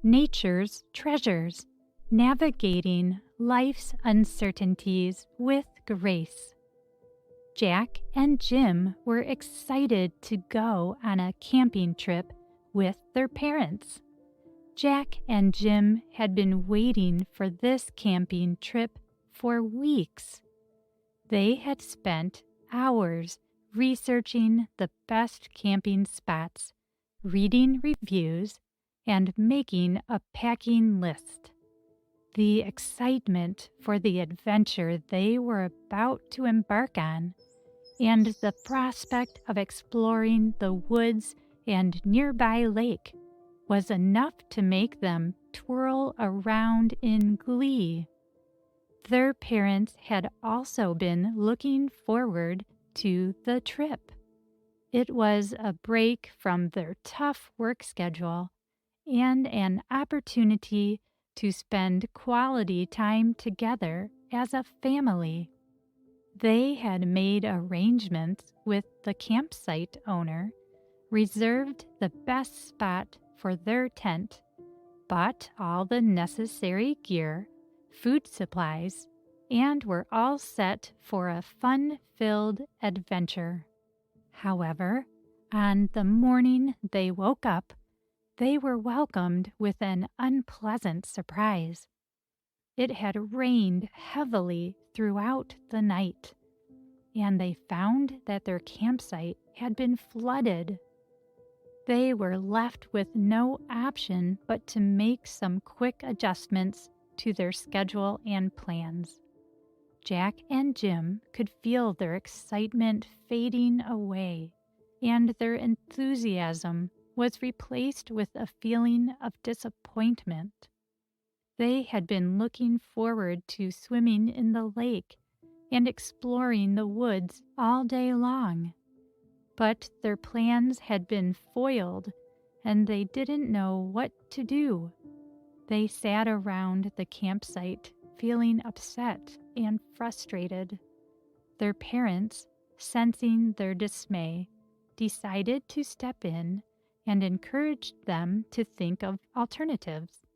Nature's Treasures, Navigating Life's Uncertainties with Grace. Jack and Jim were excited to go on a camping trip with their parents. Jack and Jim had been waiting for this camping trip for weeks. They had spent hours researching the best camping spots, reading reviews, and making a packing list. The excitement for the adventure they were about to embark on, and the prospect of exploring the woods and nearby lake, was enough to make them twirl around in glee. Their parents had also been looking forward to the trip. It was a break from their tough work schedule and an opportunity to spend quality time together as a family. They had made arrangements with the campsite owner, reserved the best spot for their tent, bought all the necessary gear, food supplies, and were all set for a fun-filled adventure. However, on the morning they woke up, they were welcomed with an unpleasant surprise. It had rained heavily throughout the night, and they found that their campsite had been flooded. They were left with no option but to make some quick adjustments to their schedule and plans. Jack and Jim could feel their excitement fading away, and their enthusiasm was replaced with a feeling of disappointment. They had been looking forward to swimming in the lake and exploring the woods all day long, but their plans had been foiled and they didn't know what to do. They sat around the campsite feeling upset and frustrated. Their parents, sensing their dismay, decided to step in and encouraged them to think of alternatives.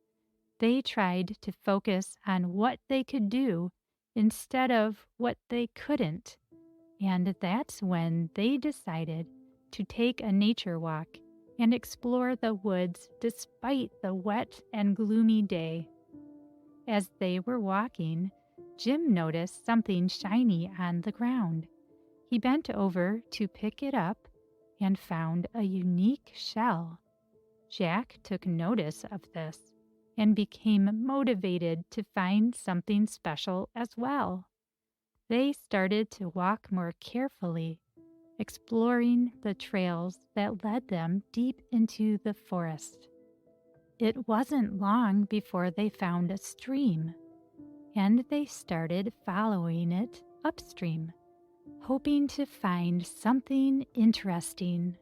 They tried to focus on what they could do instead of what they couldn't, and that's when they decided to take a nature walk and explore the woods despite the wet and gloomy day. As they were walking, Jim noticed something shiny on the ground. He bent over to pick it up and found a unique shell. Jack took notice of this and became motivated to find something special as well. They started to walk more carefully, exploring the trails that led them deep into the forest. It wasn't long before they found a stream, and they started following it upstream, hoping to find something interesting.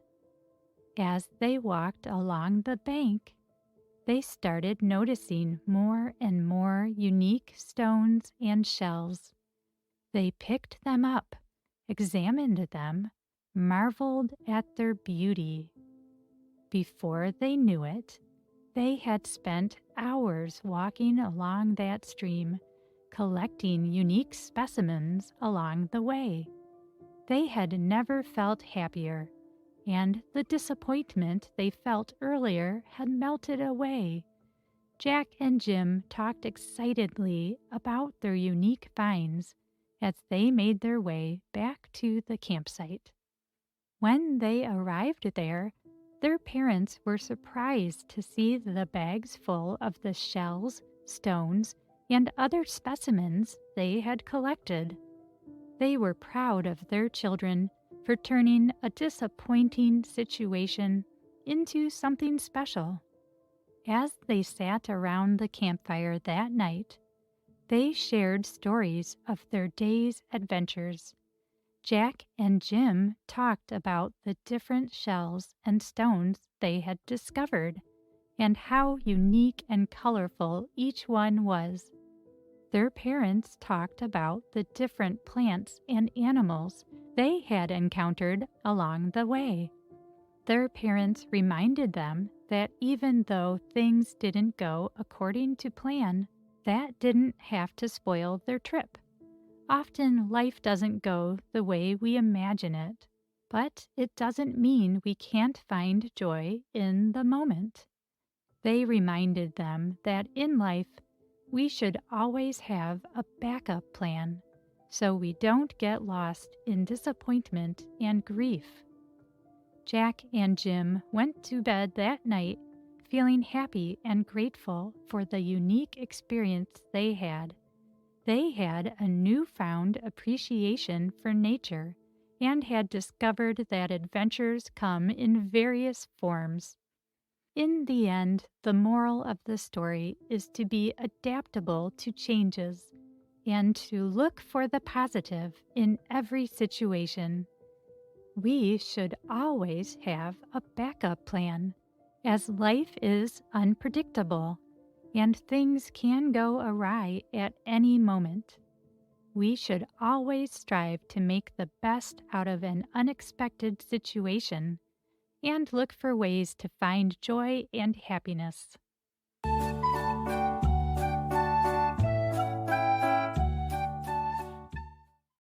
As they walked along the bank, they started noticing more and more unique stones and shells. They picked them up, examined them, marveled at their beauty. Before they knew it, they had spent hours walking along that stream, collecting unique specimens along the way. They had never felt happier, and the disappointment they felt earlier had melted away. Jack and Jim talked excitedly about their unique finds as they made their way back to the campsite. When they arrived there, their parents were surprised to see the bags full of the shells, stones, and other specimens they had collected. They were proud of their children for turning a disappointing situation into something special. As they sat around the campfire that night, they shared stories of their day's adventures. Jack and Jim talked about the different shells and stones they had discovered and how unique and colorful each one was. Their parents talked about the different plants and animals they had encountered along the way. Their parents reminded them that even though things didn't go according to plan, that didn't have to spoil their trip. Often life doesn't go the way we imagine it, but it doesn't mean we can't find joy in the moment. They reminded them that in life, we should always have a backup plan so we don't get lost in disappointment and grief. Jack and Jim went to bed that night feeling happy and grateful for the unique experience they had. They had a newfound appreciation for nature and had discovered that adventures come in various forms. In the end, the moral of the story is to be adaptable to changes and to look for the positive in every situation. We should always have a backup plan, as life is unpredictable and things can go awry at any moment. We should always strive to make the best out of an unexpected situation and look for ways to find joy and happiness.